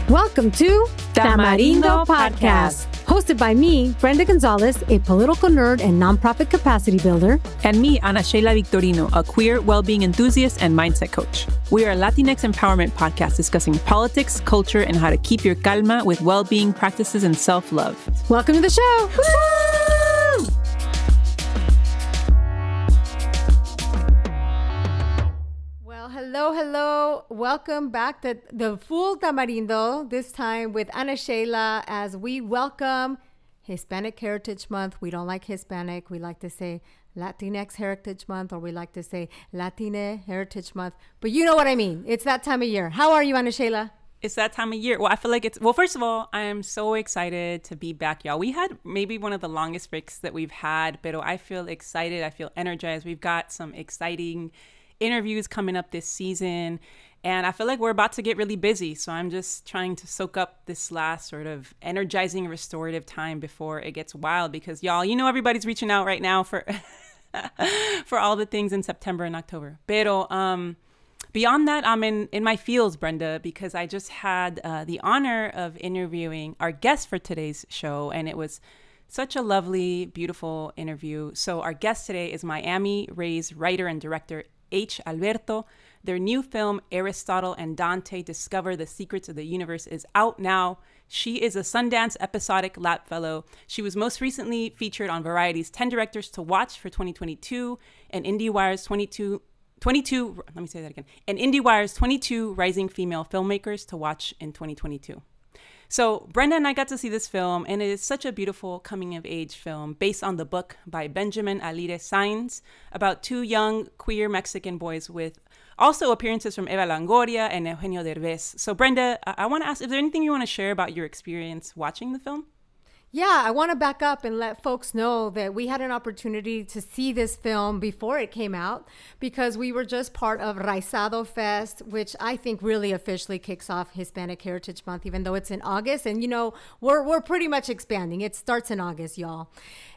Welcome to Tamarindo Podcast. Hosted by me, Brenda Gonzalez, a political nerd and nonprofit capacity builder. And me, Ana Sheila Victorino, a queer well-being enthusiast and mindset coach. We are a Latinx empowerment podcast discussing politics, culture, and how to keep your calma with well-being practices and self-love. Welcome to the show. Woo! Well, hello. Welcome back to the full Tamarindo, this time with Ana Sheila as we welcome Hispanic Heritage Month. We don't like Hispanic. We like to say Latinx Heritage Month, or we like to say Latine Heritage Month. But you know what I mean. It's that time of year. How are you, Ana Sheila? It's that time of year. Well, I feel like first of all, I am so excited to be back, y'all. We had maybe one of the longest breaks that we've had, but I feel excited. I feel energized. We've got some exciting interviews coming up this season, and I feel like we're about to get really busy. So I'm just trying to soak up this last sort of energizing, restorative time before it gets wild, because y'all, you know, everybody's reaching out right now for for all the things in September and October. Pero beyond that, I'm in my feels, Brenda, because I just had the honor of interviewing our guest for today's show, and it was such a lovely, beautiful interview. So our guest today is Miami-raised writer and director Aitch Alberto. Their new film, Aristotle and Dante Discover the Secrets of the Universe, is out now. She is a Sundance Episodic Lab Fellow. She was most recently featured on Variety's 10 Directors to Watch for 2022 and Indiewire's 22 Rising Female Filmmakers to Watch in 2022. So Brenda and I got to see this film, and it is such a beautiful coming-of-age film based on the book by Benjamin Alire Sainz about two young queer Mexican boys, with also appearances from Eva Longoria and Eugenio Derbez. So Brenda, I want to ask, is there anything you want to share about your experience watching the film? Yeah, I want to back up and let folks know that we had an opportunity to see this film before it came out, because we were just part of Raizado Fest, which I think really officially kicks off Hispanic Heritage Month, even though it's in August. And, you know, we're pretty much expanding. It starts in August, y'all.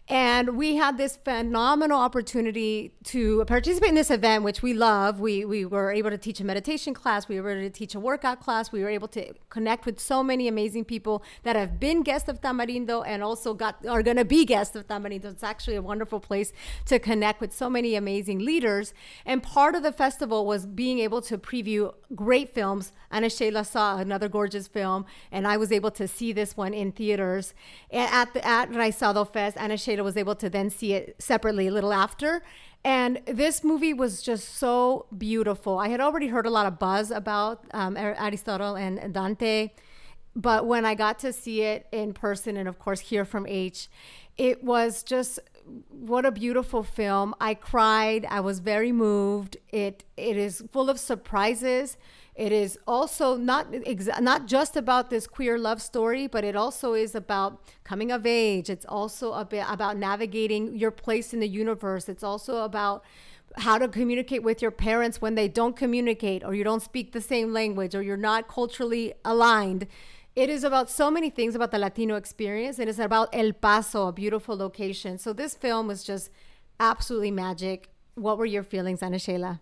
And we had this phenomenal opportunity to participate in this event, which we love. We were able to teach a meditation class. We were able to teach a workout class. We were able to connect with so many amazing people that have been guests of Tamarindo and also are going to be guests of Tamarindo. It's actually a wonderful place to connect with so many amazing leaders. And part of the festival was being able to preview great films. Ana Sheila saw another gorgeous film, and I was able to see this one in theaters at Raizado Fest. Ana Sheila was able to then see it separately a little after. And this movie was just so beautiful. I had already heard a lot of buzz about Aristotle and Dante, but when I got to see it in person and of course hear from Aitch, it was just, what a beautiful film. I cried. I was very moved. It is full of surprises. It is also not just about this queer love story, but it also is about coming of age. It's also a bit about navigating your place in the universe. It's also about how to communicate with your parents when they don't communicate, or you don't speak the same language, or you're not culturally aligned. It is about so many things about the Latino experience. It is about El Paso, a beautiful location. So this film was just absolutely magic. What were your feelings, Ana Sheila?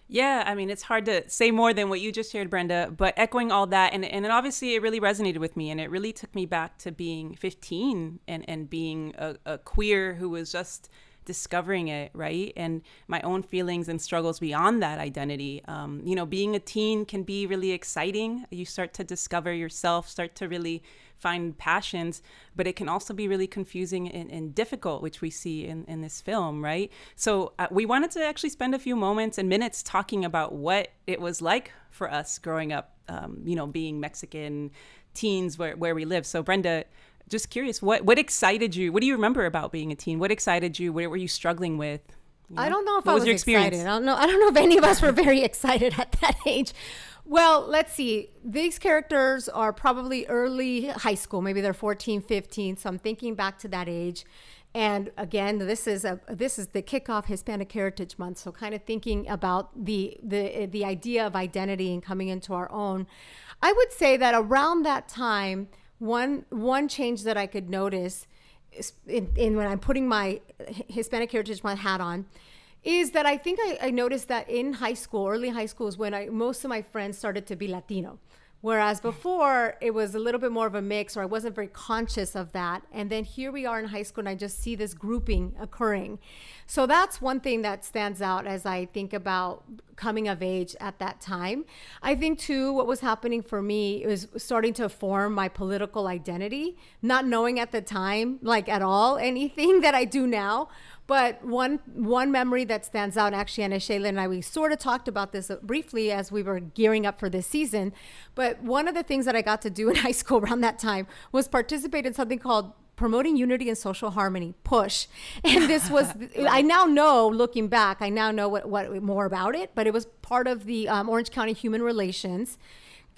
Yeah, I mean, it's hard to say more than what you just shared, Brenda, but echoing all that, and obviously it really resonated with me, and it really took me back to being 15 and being a queer who was just discovering it, right? And my own feelings and struggles beyond that identity. You know, being a teen can be really exciting. You start to discover yourself, start to really find passions, but it can also be really confusing and difficult, which we see in this film, right? So we wanted to actually spend a few moments and minutes talking about what it was like for us growing up, you know, being Mexican teens where we live. So Brenda, just curious, what excited you? What do you remember about being a teen? What excited you? What were you struggling with? You know? I don't know if I was excited. I don't know if any of us were very excited at that age. Well, let's see. These characters are probably early high school. Maybe they're 14, 15. So I'm thinking back to that age. And again, this is the kickoff Hispanic Heritage Month. So kind of thinking about the idea of identity and coming into our own. I would say that around that time, one change that I could notice in when I'm putting my Hispanic Heritage Month hat on is that I noticed that in high school, early high school, is when most of my friends started to be Latino. Whereas before, it was a little bit more of a mix, or I wasn't very conscious of that. And then here we are in high school, and I just see this grouping occurring. So that's one thing that stands out as I think about coming of age at that time. I think, too, what was happening for me was starting to form my political identity, not knowing at the time, like at all, anything that I do now. But one memory that stands out, actually, Ana Sheila and I, we sort of talked about this briefly as we were gearing up for this season. But one of the things that I got to do in high school around that time was participate in something called Promoting Unity and Social Harmony, PUSH. And this was, I now know, looking back, I now know what more about it, but it was part of the Orange County Human Relations.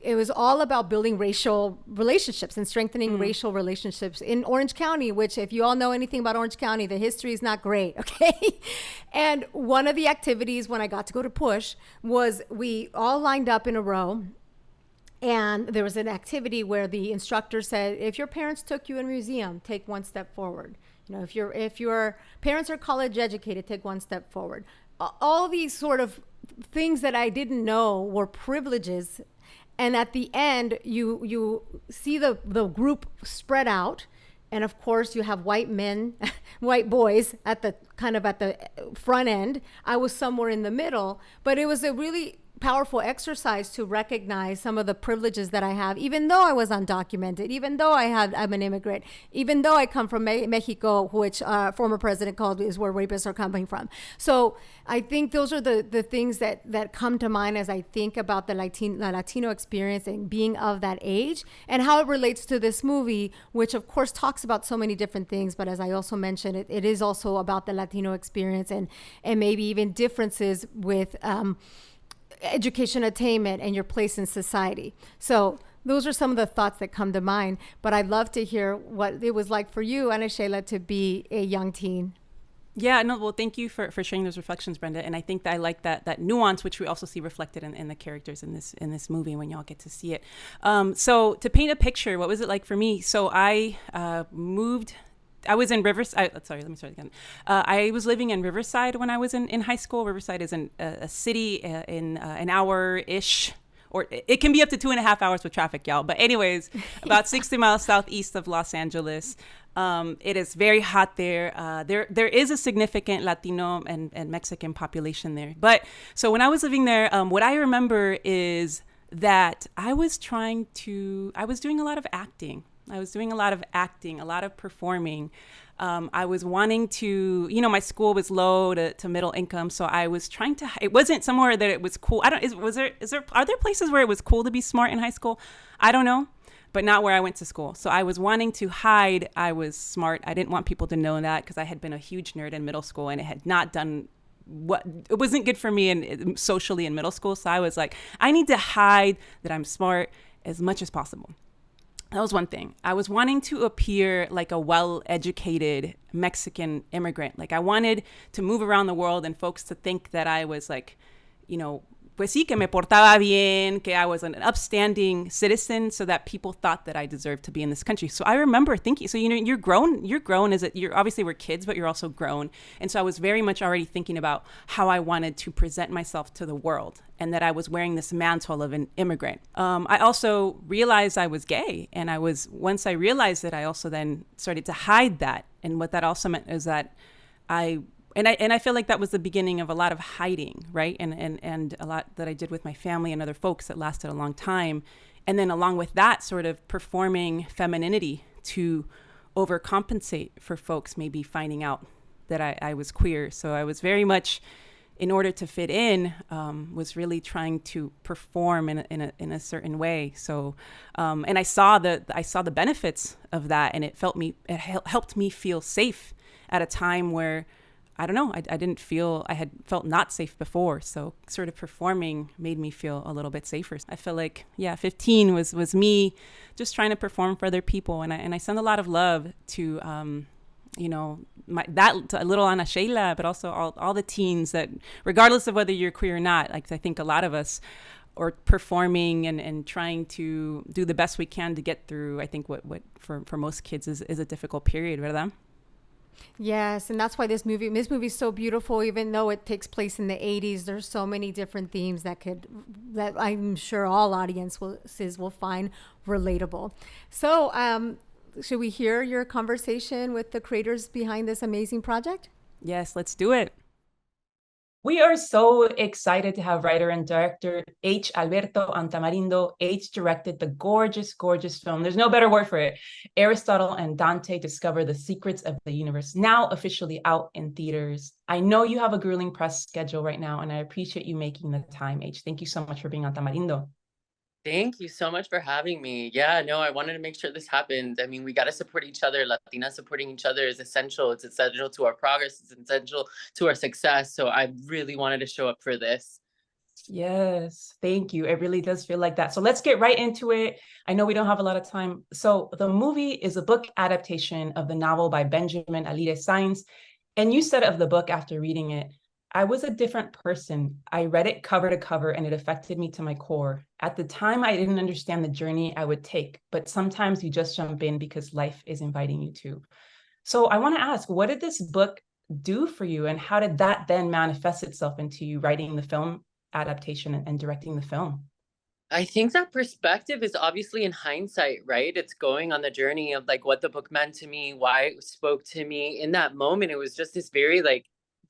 It was all about building racial relationships and strengthening racial relationships in Orange County, which, if you all know anything about Orange County, the history is not great, okay? And one of the activities when I got to go to PUSH was we all lined up in a row, and there was an activity where the instructor said, if your parents took you in a museum, take one step forward. You know, if your parents are college educated, take one step forward. All these sort of things that I didn't know were privileges. And at the end, you see the group spread out. And of course, you have white men, white boys at the front end. I was somewhere in the middle, but it was a really powerful exercise to recognize some of the privileges that I have, even though I was undocumented, even though I'm an immigrant, even though I come from Mexico, which former president called is where rapists are coming from. So I think those are the things that come to mind as I think about the Latino experience and being of that age, and how it relates to this movie, which of course talks about so many different things. But as I also mentioned, it is also about the Latino experience and maybe even differences with education attainment and your place in society. So those are some of the thoughts that come to mind, but I'd love to hear what it was like for you, Ana Sheila, to be a young teen. Yeah, no, well, thank you for sharing those reflections, Brenda. And I think that I like that nuance, which we also see reflected in the characters in this movie when y'all get to see it. So to paint a picture, what was it like for me? So I was in Riverside. Sorry, let me start again. I was living in Riverside when I was in high school. Riverside is a city in an hour-ish, or it can be up to 2.5 hours with traffic, y'all. But anyways, about 60 miles southeast of Los Angeles. It is very hot there. There is a significant Latino and Mexican population there. But so when I was living there, what I remember is that I was doing a lot of acting. I was doing a lot of acting, a lot of performing. I was wanting to, my school was low to middle income. So I was trying to, it wasn't somewhere that it was cool. Are there places where it was cool to be smart in high school? I don't know, but not where I went to school. So I was wanting to hide I was smart. I didn't want people to know that because I had been a huge nerd in middle school and it had not done it wasn't good for me socially in middle school. So I was like, I need to hide that I'm smart as much as possible. That was one thing. I was wanting to appear like a well-educated Mexican immigrant. Like I wanted to move around the world and folks to think that I was like, pues sí, que me portaba bien, que I was an upstanding citizen, so that people thought that I deserved to be in this country. So I remember thinking, so you're grown as you're obviously we're kids, but you're also grown. And so I was very much already thinking about how I wanted to present myself to the world and that I was wearing this mantle of an immigrant. I also realized I was gay, and once I realized it, I also then started to hide that. And what that also meant is that I feel like that was the beginning of a lot of hiding, right? And a lot that I did with my family and other folks that lasted a long time. And then along with that, sort of performing femininity to overcompensate for folks maybe finding out that I was queer. So I was very much, in order to fit in, was really trying to perform in a certain way. So, and I saw the benefits of that, and it helped me feel safe at a time where, I don't know, I had felt not safe before. So sort of performing made me feel a little bit safer. I feel like, 15 was me just trying to perform for other people. And I send a lot of love to, to little Ana Sheila, but also all the teens that, regardless of whether you're queer or not, like I think a lot of us are performing and trying to do the best we can to get through, I think what for most kids is a difficult period, ¿verdad? Yes, and that's why this movie is so beautiful. Even though it takes place in the 80s, there's so many different themes that I'm sure all audiences will find relatable. So, should we hear your conversation with the creators behind this amazing project? Yes, let's do it. We are so excited to have writer and director Aitch Alberto on Tamarindo. Aitch directed the gorgeous, gorgeous film. There's no better word for it. Aristotle and Dante discover the secrets of the universe, now officially out in theaters. I know you have a grueling press schedule right now, and I appreciate you making the time, Aitch. Thank you so much for being on Tamarindo. Thank you so much for having me. Yeah, no, I wanted to make sure this happened. I mean, we got to support each other. Latinas supporting each other is essential. It's essential to our progress. It's essential to our success. So I really wanted to show up for this. Yes, thank you. It really does feel like that. So let's get right into it. I know we don't have a lot of time. So the movie is a book adaptation of the novel by Benjamin Alire Sainz. And you said of the book after reading it, I was a different person. I read it cover to cover and it affected me to my core. At the time, I didn't understand the journey I would take, but sometimes you just jump in because life is inviting you to. So I want to ask, what did this book do for you? And how did that then manifest itself into you writing the film adaptation and directing the film? I think that perspective is obviously in hindsight, right? It's going on the journey of like what the book meant to me, why it spoke to me. In that moment, it was just this very like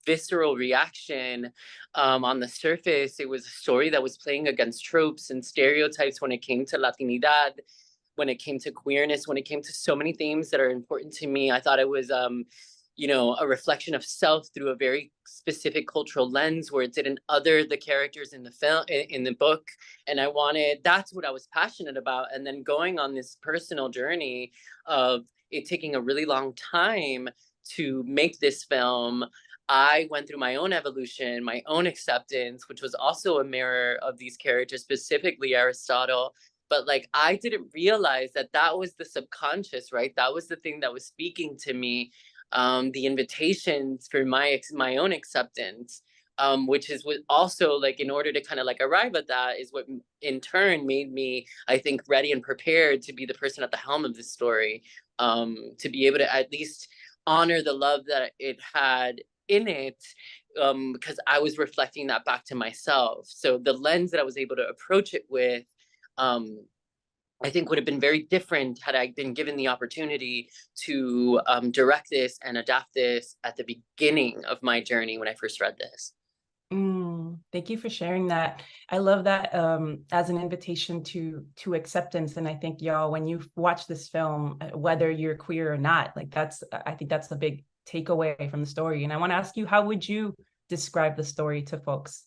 visceral reaction. On the surface, it was a story that was playing against tropes and stereotypes when it came to Latinidad, when it came to queerness, when it came to so many themes that are important to me. I thought it was a reflection of self through a very specific cultural lens where it didn't other the characters in the film, in the book. And that's what I was passionate about. And then going on this personal journey of it taking a really long time to make this film, I went through my own evolution, my own acceptance, which was also a mirror of these characters, specifically Aristotle. But like, I didn't realize that was the subconscious, right? That was the thing that was speaking to me, the invitations for my own acceptance, which is what also like in order to kind of like arrive at that is what in turn made me, I think, ready and prepared to be the person at the helm of this story, to be able to at least honor the love that it had in it, because I was reflecting that back to myself. So the lens that I was able to approach it with, I think would have been very different had I been given the opportunity to direct this and adapt this at the beginning of my journey when I first read this. Thank you for sharing that. I love that as an invitation to acceptance. And I think y'all, when you watch this film, whether you're queer or not, like I think that's the big takeaway from the story. And I want to ask you, how would you describe the story to folks?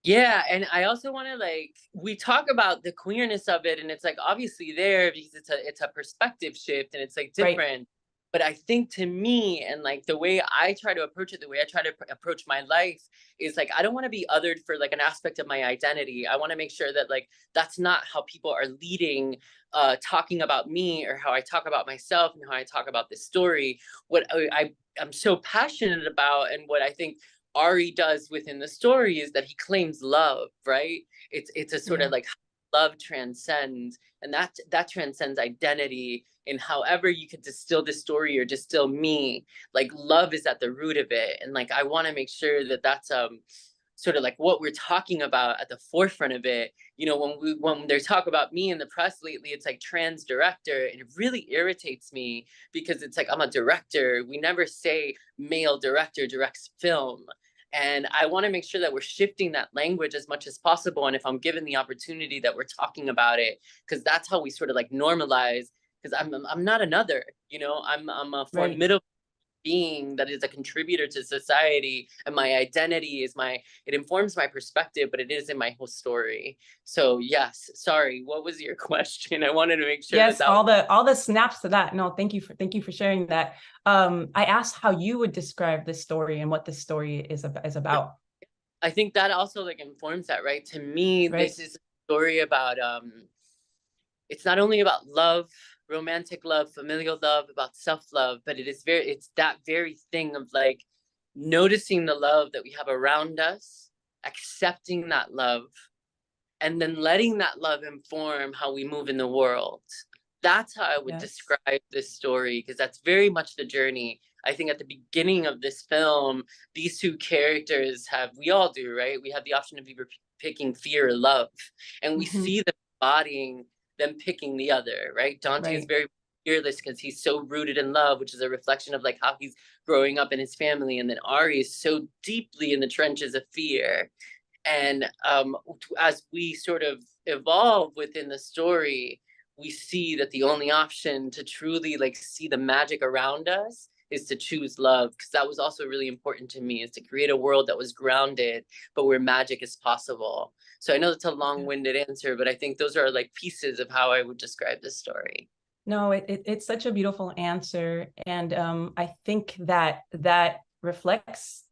Yeah, and I also want to we talk about the queerness of it, and it's like obviously there because it's a perspective shift and it's like different. Right. But I think to me, and like the way I try to approach it, the way I try to approach my life is like I don't want to be othered for like an aspect of my identity. I want to make sure that like that's not how people are leading, talking about me or how I talk about myself and how I talk about this story. What I'm so passionate about, and what I think Ari does within the story is that he claims love, right? It's a sort of like love transcends, and that transcends identity. And however you could distill the story or distill me, like love is at the root of it. And like I want to make sure that that's sort of like what we're talking about at the forefront of it. You know, when they talk about me in the press lately, it's like trans director, and it really irritates me because it's like I'm a director. We never say male director directs film. And I want to make sure that we're shifting that language as much as possible. And if I'm given the opportunity that we're talking about it, because that's how we sort of like normalize, because I'm not another, you know, I'm a formidable being that is a contributor to society, and my identity is it informs my perspective, but it isn't my whole story. So yes, sorry, what was your question? I wanted to make sure. Yes, all the snaps to that. No, thank you for sharing that. I asked how you would describe this story and what this story is about. I think that also like informs that, right? To me, this is a story about it's not only about love, romantic love, familial love, about self-love, but it's that very thing of like noticing the love that we have around us, accepting that love, and then letting that love inform how we move in the world. That's how I would Yes. describe this story, because that's very much the journey. I think at the beginning of this film, these two characters have, we all do, right? We have the option of either picking fear or love. And we see them embodying them picking the other, right? Dante is very fearless because he's so rooted in love, which is a reflection of like how he's growing up in his family. And then Ari is so deeply in the trenches of fear. And as we sort of evolve within the story, we see that the only option to truly like see the magic around us is to choose love, because that was also really important to me, is to create a world that was grounded but where magic is possible. So I know that's a long-winded answer, but I think those are like pieces of how I would describe this story. No, it's such a beautiful answer. And I think that reflects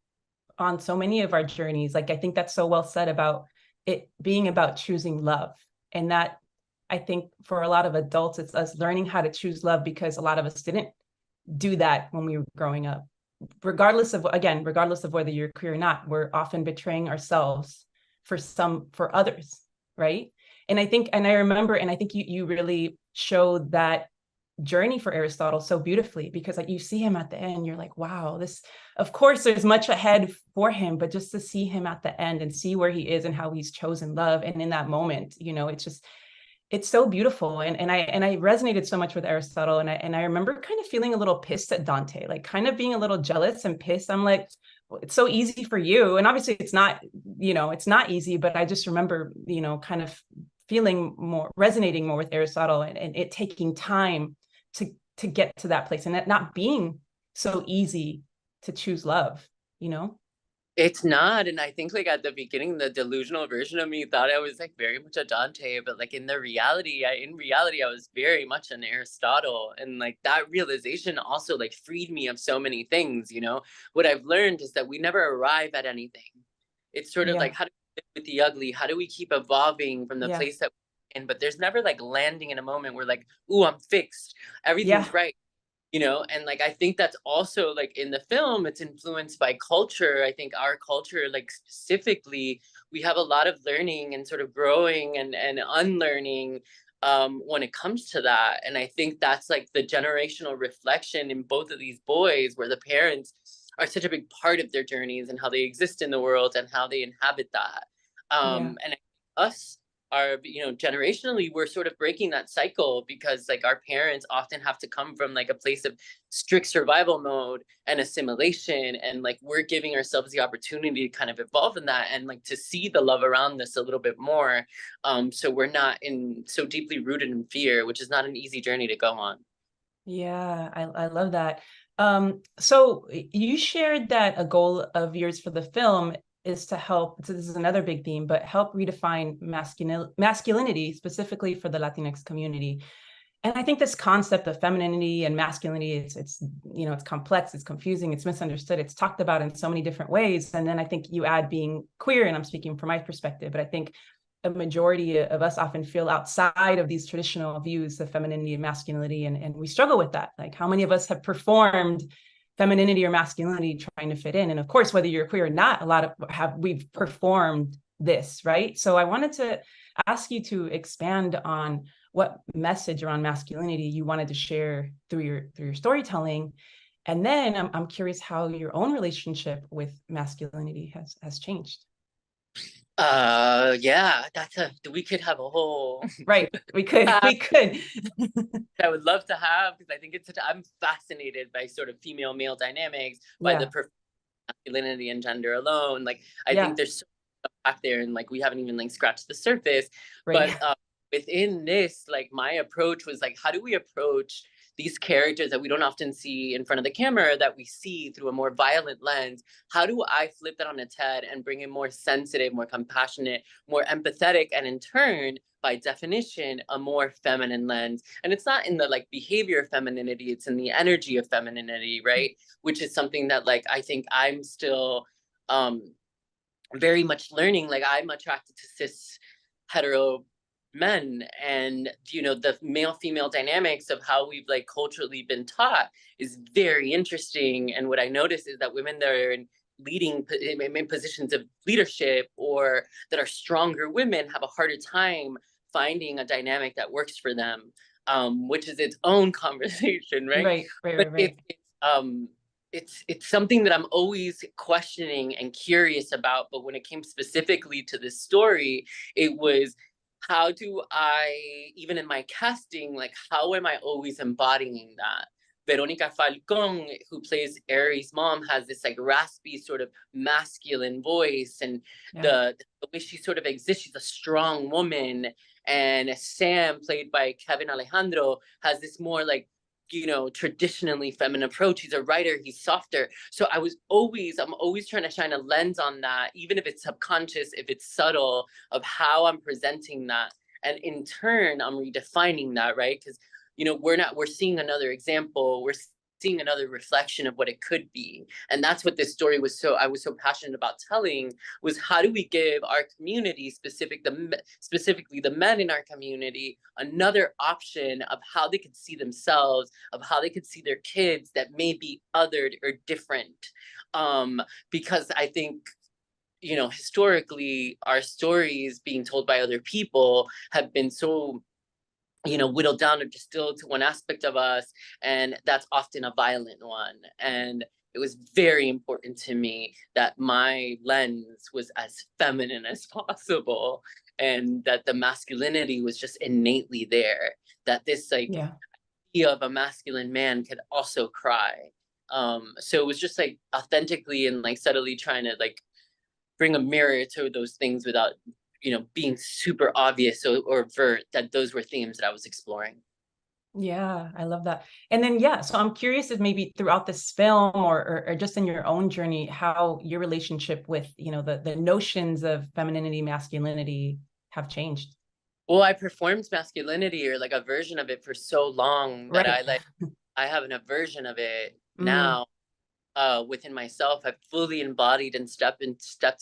on so many of our journeys. Like, I think that's so well said about it being about choosing love. And that, I think for a lot of adults, it's us learning how to choose love, because a lot of us didn't do that when we were growing up. Regardless of whether you're queer or not, we're often betraying ourselves for others, right? And I think you really showed that journey for Aristotle so beautifully, because like you see him at the end, you're like, wow, this, of course there's much ahead for him, but just to see him at the end and see where he is and how he's chosen love, and in that moment, you know, it's so beautiful. And I resonated so much with Aristotle, and I remember kind of feeling a little pissed at Dante, like kind of being a little jealous and pissed. I'm like, well, it's so easy for you, and obviously it's not easy, but I just remember, you know, kind of resonating more with Aristotle, and it taking time to get to that place, and it not being so easy to choose love, you know? It's not. And I think like at the beginning, the delusional version of me thought I was like very much a Dante, but like in reality, I was very much an Aristotle. And like that realization also like freed me of so many things, you know? What I've learned is that we never arrive at anything. It's sort of like, how do we live with the ugly? How do we keep evolving from the place that we're in? But there's never like landing in a moment where like, ooh, I'm fixed, everything's right. You know, and like I think that's also like in the film, it's influenced by culture. I think our culture, like specifically, we have a lot of learning and sort of growing and unlearning when it comes to that. And I think that's like the generational reflection in both of these boys, where the parents are such a big part of their journeys and how they exist in the world and how they inhabit that. And us are, you know, generationally, we're sort of breaking that cycle, because like our parents often have to come from like a place of strict survival mode and assimilation, and like we're giving ourselves the opportunity to kind of evolve in that and like to see the love around us a little bit more, so we're not so deeply rooted in fear, which is not an easy journey to go on. I love that. So you shared that a goal of yours for the film is to help, so this is another big theme, but help redefine masculinity, specifically for the Latinx community. And I think this concept of femininity and masculinity, it's you know, it's complex, it's confusing, it's misunderstood, it's talked about in so many different ways. And then I think you add being queer, and I'm speaking from my perspective, but I think a majority of us often feel outside of these traditional views of femininity and masculinity, and we struggle with that. Like, how many of us have performed femininity or masculinity trying to fit in? And of course, whether you're queer or not, we've performed this, right? So I wanted to ask you to expand on what message around masculinity you wanted to share through your storytelling. And then I'm curious how your own relationship with masculinity has changed. Yeah, we could have a whole right. We could. I would love to have, because I think I'm fascinated by sort of female male dynamics, by the masculinity and gender alone. Like I think there's so much back there, and like we haven't even like scratched the surface. But within this, like my approach was like, how do we approach these characters that we don't often see in front of the camera, that we see through a more violent lens? How do I flip that on its head and bring a more sensitive, more compassionate, more empathetic, and in turn, by definition, a more feminine lens? And it's not in the like behavior of femininity, it's in the energy of femininity, right? Which is something that like I think I'm still very much learning. Like I'm attracted to cis hetero men, and you know, the male female dynamics of how we've like culturally been taught is very interesting. And what I notice is that women that are in positions of leadership, or that are stronger women, have a harder time finding a dynamic that works for them. which is its own conversation, right? Right, right, But right, right. it's something that I'm always questioning and curious about. But when it came specifically to this story, it was, how do I, even in my casting, like, how am I always embodying that? Veronica Falcon, who plays Aries' mom, has this like raspy sort of masculine voice, and Yeah. the way she sort of exists, she's a strong woman. And Sam, played by Kevin Alejandro, has this more like, you know, traditionally feminine approach. He's a writer, he's softer. So I'm always trying to shine a lens on that, even if it's subconscious, if it's subtle, of how I'm presenting that. And in turn, I'm redefining that, right? Because, you know, we're seeing another example, we're seeing another reflection of what it could be. And that's what this story I was so passionate about telling, was how do we give our community, specifically the men in our community, another option of how they could see themselves, of how they could see their kids that may be othered or different. Because I think, you know, historically, our stories being told by other people have been so, you know, whittled down or distilled to one aspect of us, and that's often a violent one. And it was very important to me that my lens was as feminine as possible, and that the masculinity was just innately there, that this like Yeah. idea of a masculine man could also cry. So it was just like authentically and like subtly trying to like bring a mirror to those things without, you know, being super obvious or overt, that those were themes that I was exploring. Yeah, I love that. And then, yeah, so I'm curious if maybe throughout this film or just in your own journey, how your relationship with, you know, the notions of femininity, masculinity have changed. Well, I performed masculinity, or like a version of it, for so long that Right. I have an aversion of it Mm, now. Within myself, I've fully embodied and stepped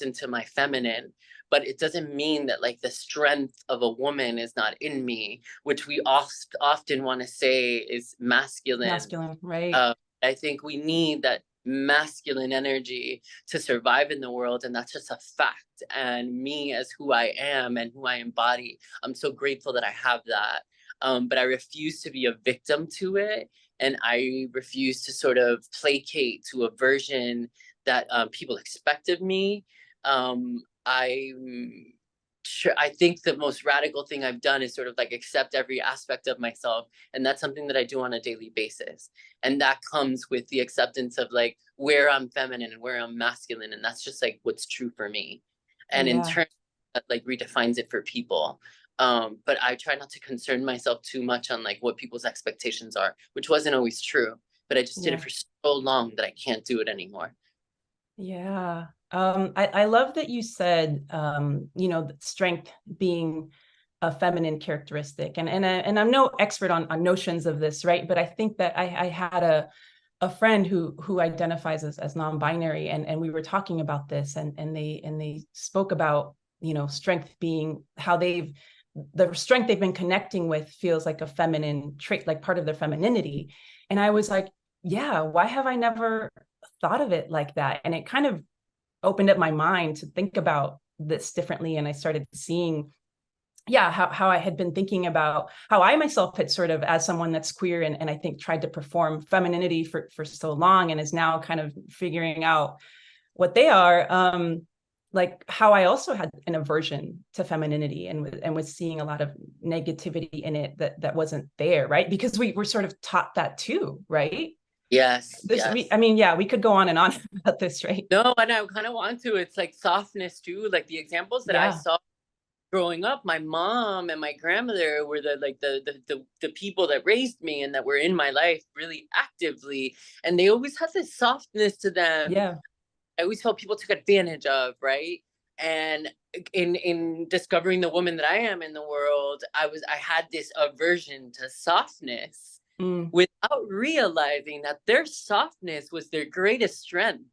into my feminine. But it doesn't mean that like the strength of a woman is not in me, which we often want to say is masculine. masculine, right. uh, I think we need that masculine energy to survive in the world, and that's just a fact. And me, as who I am and who I embody, I'm so grateful that I have that. But I refuse to be a victim to it, and I refuse to sort of placate to a version that people expect of me. I think the most radical thing I've done is sort of like accept every aspect of myself, and that's something that I do on a daily basis. And that comes with the acceptance of like where I'm feminine and where I'm masculine, and that's just like what's true for me. And in Yeah. turn, that like redefines it for people. But I try not to concern myself too much on like what people's expectations are, which wasn't always true. But I just did it Yeah. for so long that I can't do it anymore. Yeah. I love that you said, you know, that strength being a feminine characteristic. And I'm no expert on notions of this, right? But I think that I had a friend who identifies as non-binary, and we were talking about this, and they spoke about, you know, strength being how the strength they've been connecting with feels like a feminine trait, like part of their femininity. And I was like, yeah, why have I never thought of it like that? And it kind of opened up my mind to think about this differently. And I started seeing, yeah, how I had been thinking about how I myself had sort of, as someone that's queer and I think tried to perform femininity for so long and is now kind of figuring out what they are, like how I also had an aversion to femininity and was seeing a lot of negativity in it that wasn't there, right? Because we were sort of taught that too, right? Yes, I yes. mean, yeah, we could go on and on about this, right? No, and I kind of want to. It's like softness too. Like the examples that I Yeah, saw growing up, my mom and my grandmother were the people that raised me and that were in my life really actively, and they always had this softness to them. yeah, I always felt people took advantage of, right? And in discovering the woman that I am in the world, I had this aversion to softness mm, without realizing that their softness was their greatest strength.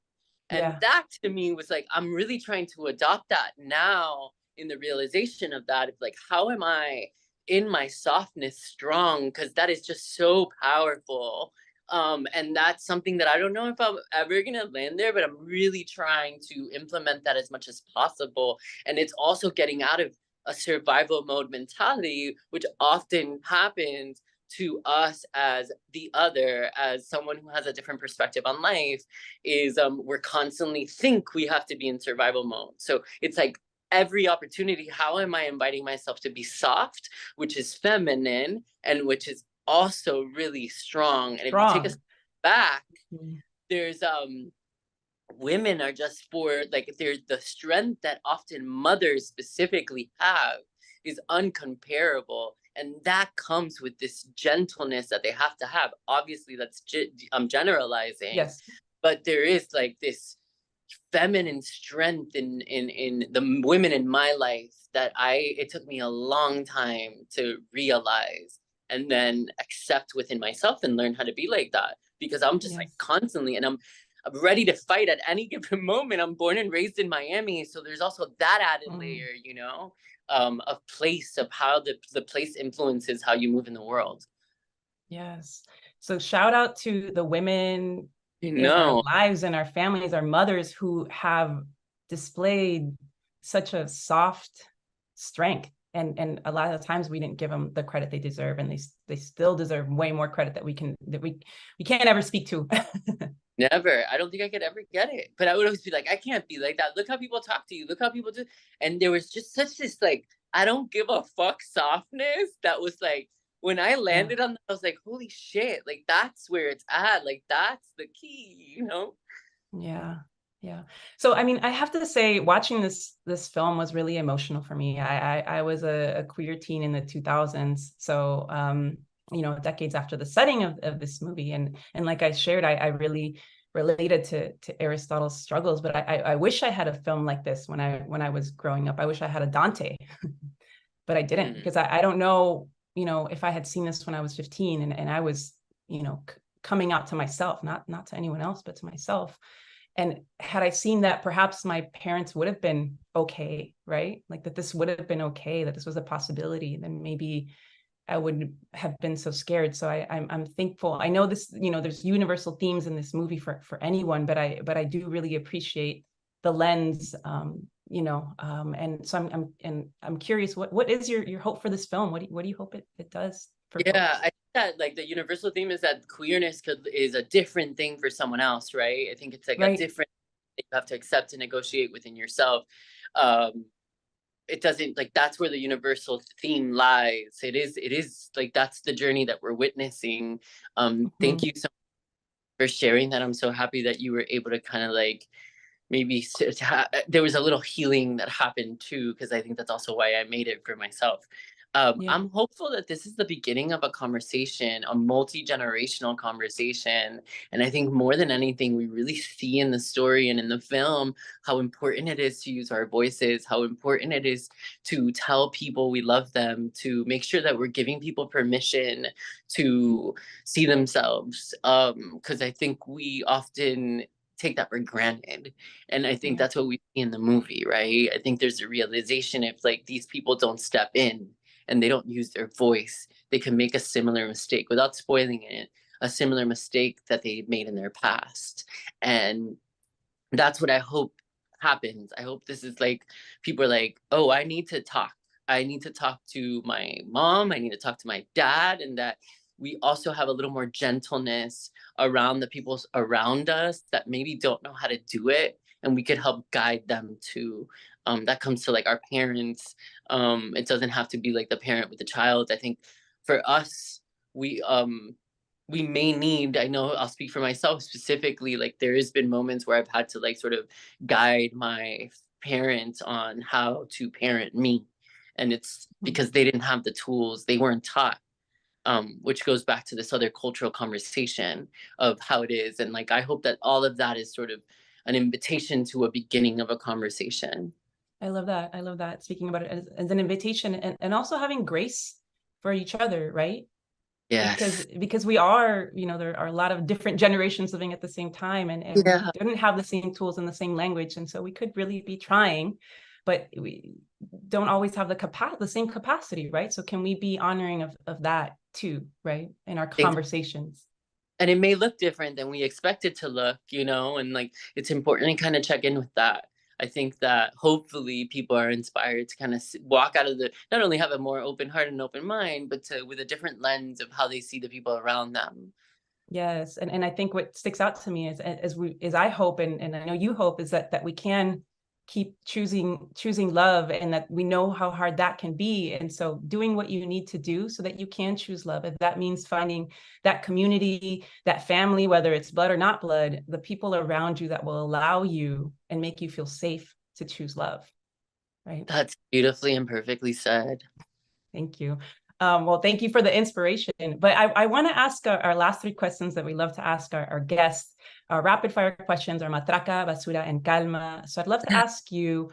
And yeah, that to me was like, I'm really trying to adopt that now, in the realization of that, of like, how am I in my softness strong? Because that is just so powerful. And that's something that I don't know if I'm ever gonna land there, but I'm really trying to implement that as much as possible. And it's also getting out of a survival mode mentality, which often happens to us as the other, as someone who has a different perspective on life, is we're constantly think we have to be in survival mode. So it's like every opportunity, how am I inviting myself to be soft, which is feminine and which is also really strong. And if you take a step back, there's women are just for like, there's the strength that often mothers specifically have is uncomparable, and that comes with this gentleness that they have to have. Obviously that's I'm generalizing, yes, but there is like this feminine strength in the women in my life that it took me a long time to realize and then accept within myself and learn how to be like that, because I'm just like constantly, and I'm ready to fight at any given moment. I'm born and raised in Miami, so there's also that added layer, you know, of place, of how the place influences how you move in the world. Yes. So shout out to the women in our No, lives and our families, our mothers, who have displayed such a soft strength. And a lot of times we didn't give them the credit they deserve, and they still deserve way more credit that we can't ever speak to. never. I don't think I could ever get it. But I would always be like, I can't be like that. Look how people talk to you. Look how people do. And there was just such this like, I don't give a fuck softness that was like, when I landed on that, I was like, holy shit, like that's where it's at. Like that's the key, you know? Yeah. Yeah. So, I mean, I have to say, watching this film was really emotional for me. I was a queer teen in the 2000s. So, you know, decades after the setting of this movie. And like I shared, I really related to Aristotle's struggles, but I wish I had a film like this when I was growing up. I wish I had a Dante, but I didn't, because I don't know, you know, if I had seen this when I was 15 and I was, you know, coming out to myself, not to anyone else, but to myself. And had I seen that, perhaps my parents would have been okay, right? Like that this would have been okay, that this was a possibility, then maybe I wouldn't have been so scared. So I'm thankful. I know this, you know, there's universal themes in this movie for anyone, but I do really appreciate the lens, you know, and so I'm curious, what is your hope for this film? What do you hope it does for folks? I think that like the universal theme is that queerness is a different thing for someone else, right? I think it's like a different thing you have to accept and negotiate within yourself. It doesn't, like, that's where the universal theme lies. It is like, that's the journey that we're witnessing. Thank you so much for sharing that. I'm so happy that you were able to kind of like, maybe there was a little healing that happened too, because I think that's also why I made it for myself. I'm hopeful that this is the beginning of a conversation, a multi-generational conversation. And I think more than anything, we really see in the story and in the film how important it is to use our voices, how important it is to tell people we love them, to make sure that we're giving people permission to see themselves. Because I think we often take that for granted. And I think that's what we see in the movie, right? I think there's a realization, if like these people don't step in and they don't use their voice, they can make a similar mistake without spoiling it, a similar mistake that they made in their past. And that's what I hope happens. I hope this is like, people are like, oh, I need to talk. I need to talk to my mom. I need to talk to my dad. And that we also have a little more gentleness around the people around us that maybe don't know how to do it. And we could help guide them to, that comes to like our parents. It doesn't have to be like the parent with the child. I think for us, we may need, I know I'll speak for myself specifically, like there has been moments where I've had to like sort of guide my parents on how to parent me. And it's because they didn't have the tools, they weren't taught. Which goes back to this other cultural conversation of how it is. And like, I hope that all of that is sort of an invitation to a beginning of a conversation. I love that. I love that. Speaking about it as an invitation, and also having grace for each other, right? Yes. Because we are, you know, there are a lot of different generations living at the same time, and we didn't have the same tools and the same language. And so we could really be trying, but we don't always have the same capacity, right? So can we be honoring of that too, right? In our conversations. And it may look different than we expect it to look, you know, and like, it's important to kind of check in with that. I think that hopefully people are inspired to kind of walk out of not only have a more open heart and open mind, but with a different lens of how they see the people around them. Yes. And I think what sticks out to me is I hope, and I know you hope, is that we can keep choosing love, and that we know how hard that can be. And so doing what you need to do so that you can choose love, if that means finding that community, that family, whether it's blood or not blood, the people around you that will allow you and make you feel safe to choose love. Right. That's beautifully and perfectly said. Thank you. Well, thank you for the inspiration. But I want to ask our last three questions that we love to ask our guests. Our rapid fire questions are matraca, basura, and calma. So I'd love to ask you,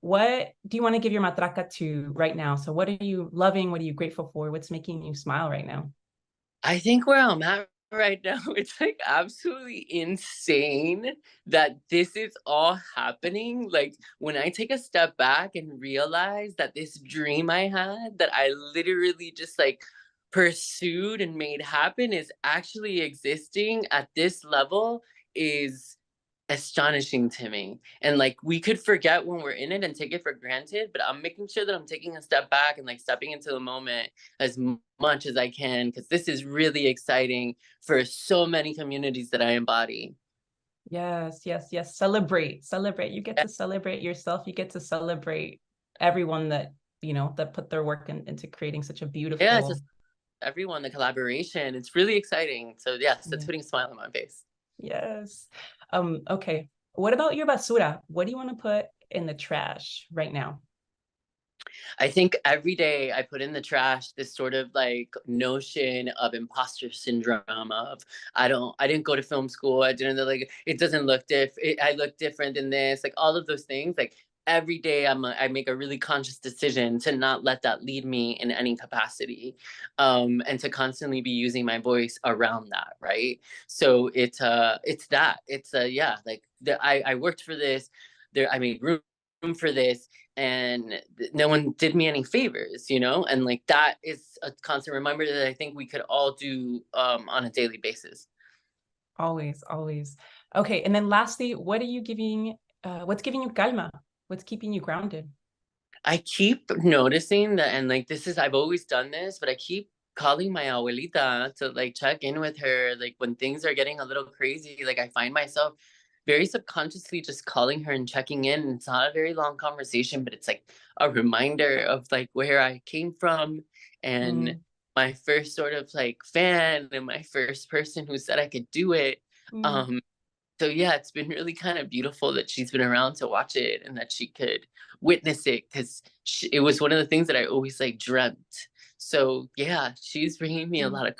what do you want to give your matraca to right now? So what are you loving? What are you grateful for? What's making you smile right now? I think where I'm at right now, it's like absolutely insane that this is all happening. Like when I take a step back and realize that this dream I had, that I literally just like pursued and made happen, is actually existing at this level, is astonishing to me. And like we could forget when we're in it and take it for granted, but I'm making sure that I'm taking a step back and like stepping into the moment as much as I can, because this is really exciting for so many communities that I embody. Yes. Celebrate. You get to celebrate yourself. You get to celebrate everyone that, that put their work into creating such a beautiful. Yeah, just everyone, the collaboration. It's really exciting. So yes, that's putting a smile on my face. Yes. Okay. What about your basura? What do you want to put in the trash right now? I think every day I put in the trash this sort of like notion of imposter syndrome of I didn't go to film school. I didn't like, it doesn't look I look different than this, like all of those things. Like every day I make a really conscious decision to not let that lead me in any capacity, and to constantly be using my voice around that. Right. So it's I worked for this. I made room for this, and no one did me any favors, and like that is a constant reminder that I think we could all do on a daily basis. Always. Okay. And then lastly, what's giving you calma? What's keeping you grounded? I keep noticing that, and like I've always done this, but I keep calling my abuelita to like check in with her, like when things are getting a little crazy. Like I find myself very subconsciously just calling her and checking in. It's not a very long conversation, but it's like a reminder of like where I came from, and my first sort of like fan, and my first person who said I could do it. So yeah, it's been really kind of beautiful that she's been around to watch it and that she could witness it, because it was one of the things that I always like dreamt. So yeah, she's bringing me a lot of.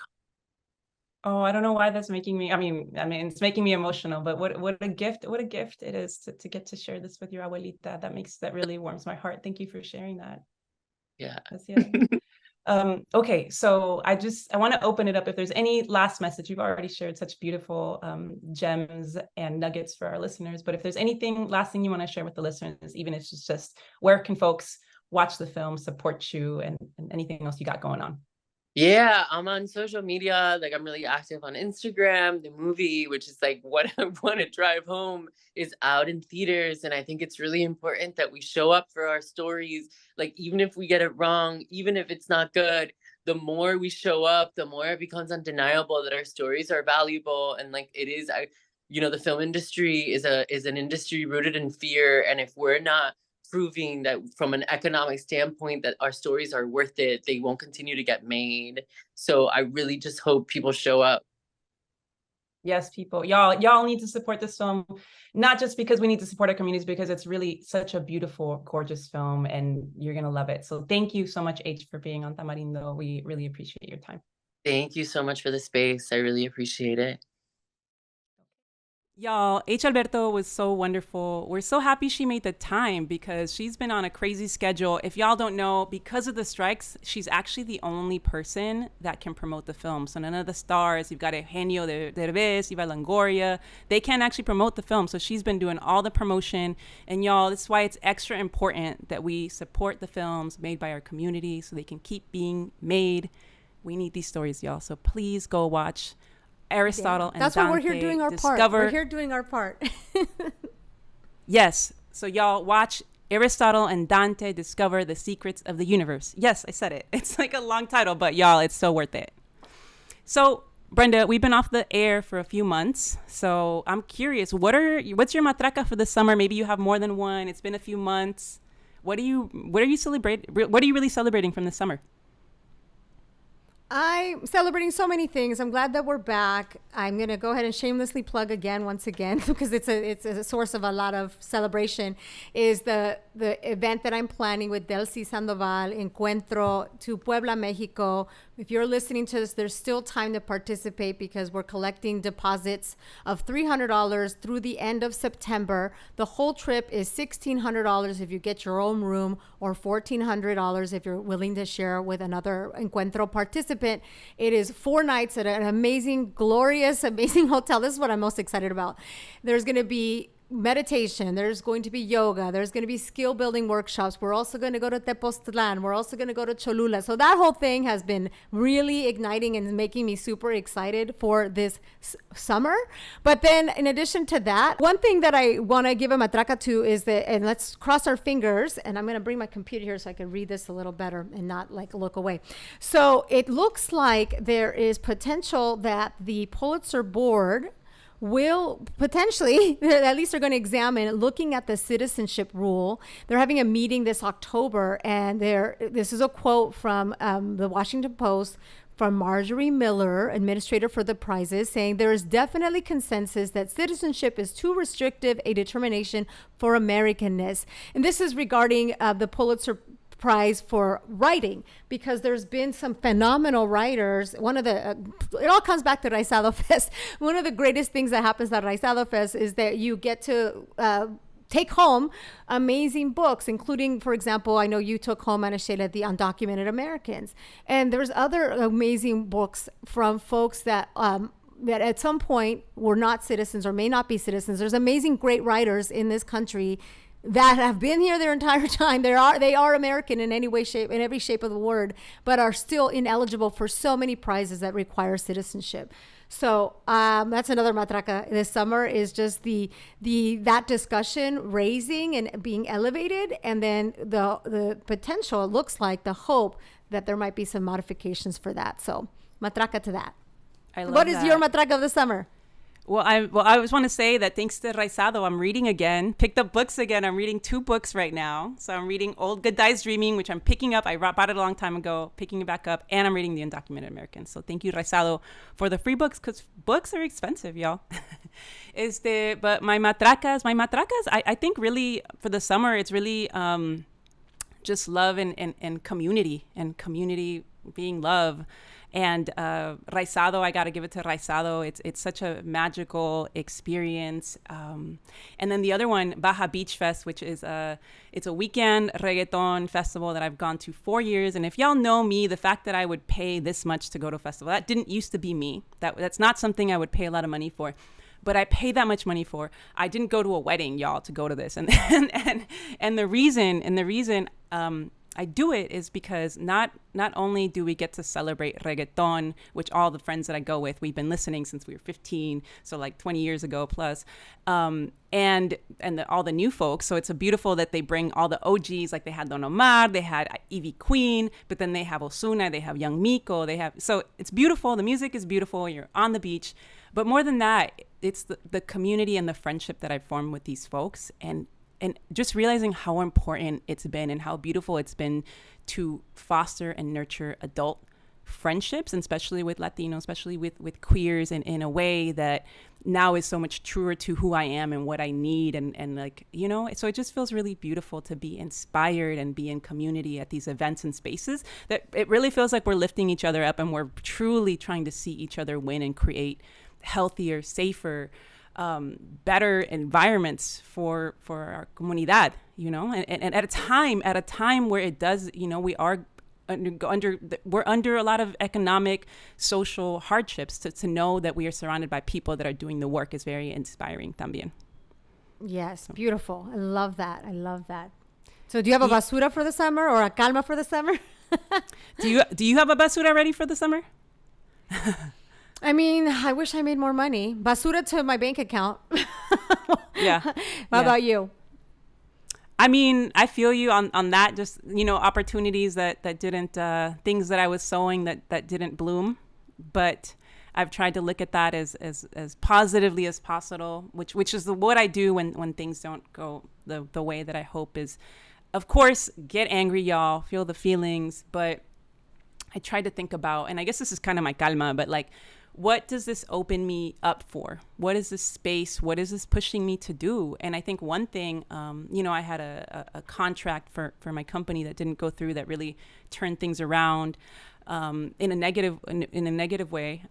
Oh, I don't know why that's making me. I mean, it's making me emotional. But what a gift! What a gift it is to get to share this with your abuelita. That really warms my heart. Thank you for sharing that. Yeah. Okay, so I want to open it up. If there's any last message, you've already shared such beautiful gems and nuggets for our listeners. But if there's last thing you want to share with the listeners, even if it's just where can folks watch the film, support you, and anything else you got going on? Yeah, I'm on social media. Like I'm really active on Instagram. The movie, which is like What I Want to Drive Home, is out in theaters. And I think it's really important that we show up for our stories. Like even if we get it wrong, even if it's not good, the more we show up, the more it becomes undeniable that our stories are valuable. And like it is, the film industry is an industry rooted in fear. And if we're not proving that from an economic standpoint that our stories are worth it, they won't continue to get made. So I really just hope people show up. Yes, people, y'all need to support this film, not just because we need to support our communities, because it's really such a beautiful, gorgeous film, and you're gonna love it. So thank you so much, Aitch, for being on Tamarindo. We really appreciate your time. Thank you so much for the space. I really appreciate it. Y'all, Aitch Alberto was so wonderful. We're so happy she made the time because she's been on a crazy schedule. If y'all don't know, because of the strikes, she's actually the only person that can promote the film. So none of the stars, you've got Eugenio Derbez, you've got Longoria, they can't actually promote the film. So she's been doing all the promotion. And y'all, that's why it's extra important that we support the films made by our community so they can keep being made. We need these stories, y'all. So please go watch Aristotle and That's Dante. why we're here doing our part. We're here doing our part. Yes, So y'all watch Aristotle and Dante discover the secrets of the universe. Yes, I said it. It's like a long title, but y'all, it's so worth it. So Brenda, we've been off the air for a few months, so I'm curious, what's your matraca for the summer? Maybe you have more than one. It's been a few months. What are you really celebrating from this summer? I'm celebrating so many things. I'm glad that we're back. I'm going to go ahead and shamelessly plug once again, because it's a source of a lot of celebration, is the event that I'm planning with Delcy Sandoval, Encuentro to Puebla, Mexico. If you're listening to this, there's still time to participate because we're collecting deposits of $300 through the end of September. The whole trip is $1,600 if you get your own room, or $1,400 if you're willing to share with another Encuentro participant. It is 4 nights at an amazing, glorious, amazing hotel. This is what I'm most excited about. There's going to be meditation, there's going to be yoga, there's going to be skill building workshops. We're also going to go to Tepoztlán, we're also going to go to Cholula. So that whole thing has been really igniting and making me super excited for this summer. But then in addition to that, one thing that I want to give a matraca to is that, and let's cross our fingers, and I'm going to bring my computer here so I can read this a little better and not like look away. So it looks like there is potential that the Pulitzer board will potentially, at least they're going to examine looking at the citizenship rule. They're having a meeting this October, and this is a quote from the Washington Post from Marjorie Miller, administrator for the prizes, saying there is definitely consensus that citizenship is too restrictive a determination for Americanness. And this is regarding the Pulitzer Prize for writing, because there's been some phenomenal writers. One of the it all comes back to Raizado Fest. One of the greatest things that happens at Raizado Fest is that you get to take home amazing books, including, for example, I know you took home, Ana Sheila, the Undocumented Americans, and there's other amazing books from folks that at some point were not citizens or may not be citizens. There's amazing, great writers in this country that have been here their entire time. They are American in every shape of the word, but are still ineligible for so many prizes that require citizenship. So that's another matraca this summer, is just that discussion raising and being elevated, and then the potential, it looks like the hope that there might be some modifications for that. So matraca to that. I love What that. is your matraca of the summer? Well, I just want to say that thanks to Raizado, I'm reading again, picked up books again. I'm reading 2 books right now. So I'm reading Old Good Dies Dreaming, which I'm picking up. I bought it a long time ago, picking it back up. And I'm reading The Undocumented Americans. So thank you, Raizado, for the free books, because books are expensive, y'all. But my matracas, I think really for the summer, it's really just love and community being love. And Raizado, I got to give it to Raizado. It's such a magical experience. And then the other one, Baja Beach Fest, which is it's a weekend reggaeton festival that I've gone to 4 years. And if y'all know me, the fact that I would pay this much to go to a festival, that didn't used to be me. That's not something I would pay a lot of money for. But I paid that much money for. I didn't go to a wedding, y'all, to go to this. And the reason I do it is because not only do we get to celebrate reggaeton, which all the friends that I go with, we've been listening since we were 15, so like 20 years ago plus, and all the new folks. So it's beautiful that they bring all the OGs, like they had Don Omar, they had Ivy Queen, but then they have Ozuna, they have Young Miko, so it's beautiful. The music is beautiful. You're on the beach, but more than that, it's the community and the friendship that I formed with these folks, and just realizing how important it's been and how beautiful it's been to foster and nurture adult friendships, and especially with Latinos, especially with queers, and in a way that now is so much truer to who I am and what I need. And like, you know, so it just feels really beautiful to be inspired and be in community at these events and spaces that it really feels like we're lifting each other up, and we're truly trying to see each other win and create healthier, safer, better environments for our comunidad, you know, and at a time where it does, you know, we're under a lot of economic, social hardships. To know that we are surrounded by people that are doing the work is very inspiring también. Yes, beautiful. I love that. So do you have a basura for the summer, or a calma for the summer? Do you have a basura ready for the summer? I mean, I wish I made more money. Basura to my bank account. Yeah. How about you? I mean, I feel you on that. Just, opportunities that didn't, things that I was sowing that didn't bloom. But I've tried to look at that as positively as possible, which is what I do when things don't go the way that I hope is, of course, get angry, y'all, feel the feelings. But I try to think about, and I guess this is kind of my calma, but like, what does this open me up for? What is this space? What is this pushing me to do? And I think one thing, I had a contract for my company that didn't go through, that really turned things around in a negative way.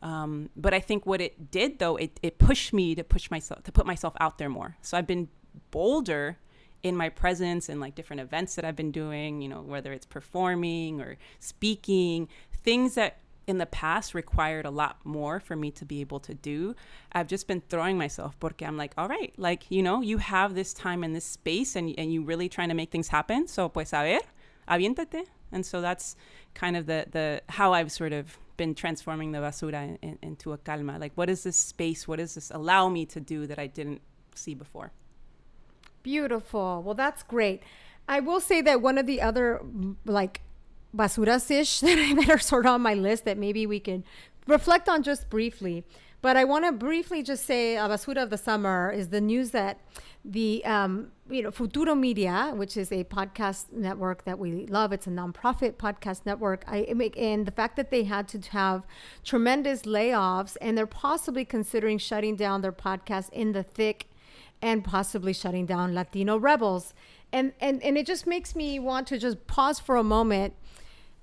But I think what it did, though, it pushed me to put myself out there more. So I've been bolder in my presence and like different events that I've been doing, whether it's performing or speaking, things that in the past required a lot more for me to be able to do. I've just been throwing myself, porque I'm like, all right, like, you have this time and this space and you really trying to make things happen. So pues a ver, aviéntate. And so that's kind of the how I've sort of been transforming the basura into a calma. Like, what is this space? What does this allow me to do that I didn't see before? Beautiful. Well, that's great. I will say that one of the other like basuras-ish that are sort of on my list that maybe we can reflect on just briefly. But I want to briefly just say a basura of the summer is the news that the, Futuro Media, which is a podcast network that we love. It's a nonprofit podcast network. And the fact that they had to have tremendous layoffs and they're possibly considering shutting down their podcast In the Thick and possibly shutting down Latino Rebels. And it just makes me want to just pause for a moment,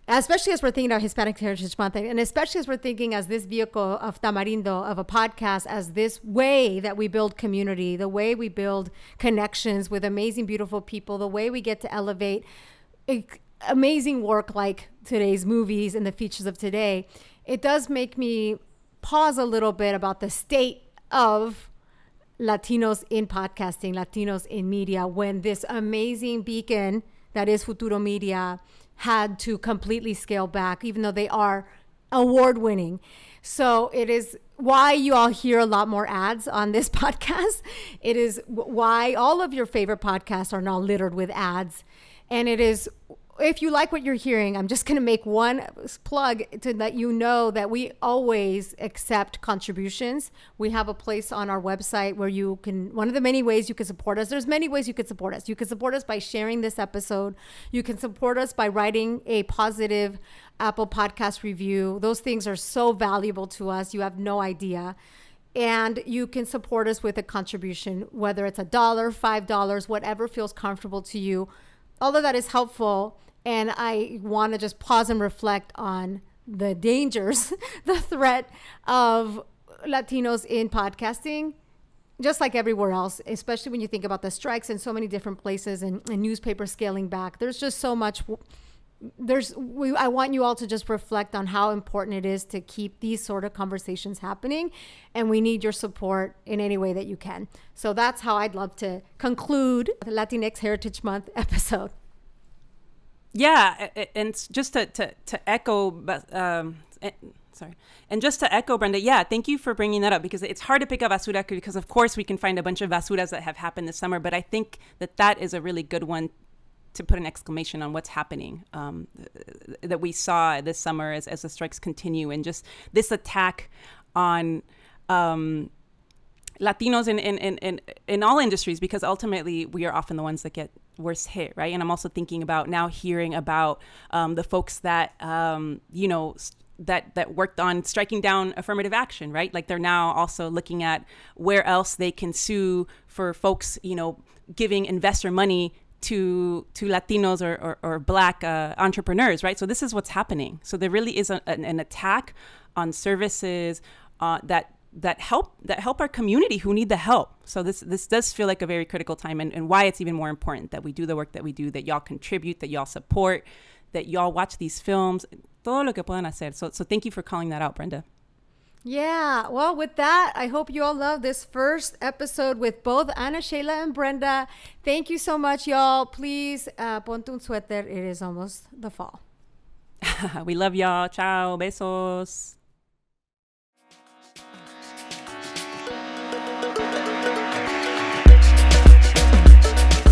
especially as we're thinking about Hispanic Heritage Month, and especially as we're thinking as this vehicle of Tamarindo, of a podcast, as this way that we build community, the way we build connections with amazing, beautiful people, the way we get to elevate amazing work like today's movies and the features of today. It does make me pause a little bit about the state of Latinos in podcasting, Latinos in media, when this amazing beacon that is Futuro Media had to completely scale back, even though they are award-winning. So it is why you all hear a lot more ads on this podcast. It is why all of your favorite podcasts are now littered with ads. And it is, if you like what you're hearing, I'm just going to make one plug to let you know that we always accept contributions. We have a place on our website where you can, one of the many ways you can support us, there's many ways you can support us. You can support us by sharing this episode. You can support us by writing a positive Apple Podcast review. Those things are so valuable to us. You have no idea. And you can support us with a contribution, whether it's $1, $5, whatever feels comfortable to you. All of that is helpful. And I want to just pause and reflect on the dangers, the threat of Latinos in podcasting, just like everywhere else, especially when you think about the strikes in so many different places and newspapers scaling back. There's just so much. I want you all to just reflect on how important it is to keep these sort of conversations happening. And we need your support in any way that you can. So that's how I'd love to conclude the Latinx Heritage Month episode. Yeah, and just to echo, and just to echo, Brenda, yeah, thank you for bringing that up, because it's hard to pick up basura, because of course we can find a bunch of basuras that have happened this summer, but I think that is a really good one to put an exclamation on what's happening that we saw this summer as the strikes continue, and just this attack on Latinos in all industries, because ultimately we are often the ones that get worst hit, right? And I'm also thinking about now hearing about the folks that that worked on striking down affirmative action, right? Like they're now also looking at where else they can sue for folks, giving investor money to Latinos or Black entrepreneurs, right? So this is what's happening. So there really is an attack on services that help our community who need the help. So this does feel like a very critical time, and why it's even more important that we do the work that we do, that y'all contribute, that y'all support, that y'all watch these films, todo lo que puedan hacer. So thank you for calling that out, Brenda. Yeah, well, with that, I hope you all love this first episode with both Ana Sheila and Brenda. Thank you so much, y'all. Please, ponte un suéter. It is almost the fall. We love y'all. Ciao. Besos.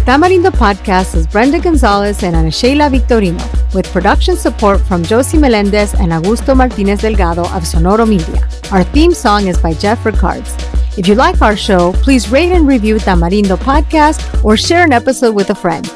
Tamarindo Podcast is Brenda Gonzalez and Ana Sheila Victorino, with production support from Josie Melendez and Augusto Martinez Delgado of Sonoro Media. Our theme song is by Jeff Ricards. If you like our show, please rate and review Tamarindo Podcast or share an episode with a friend.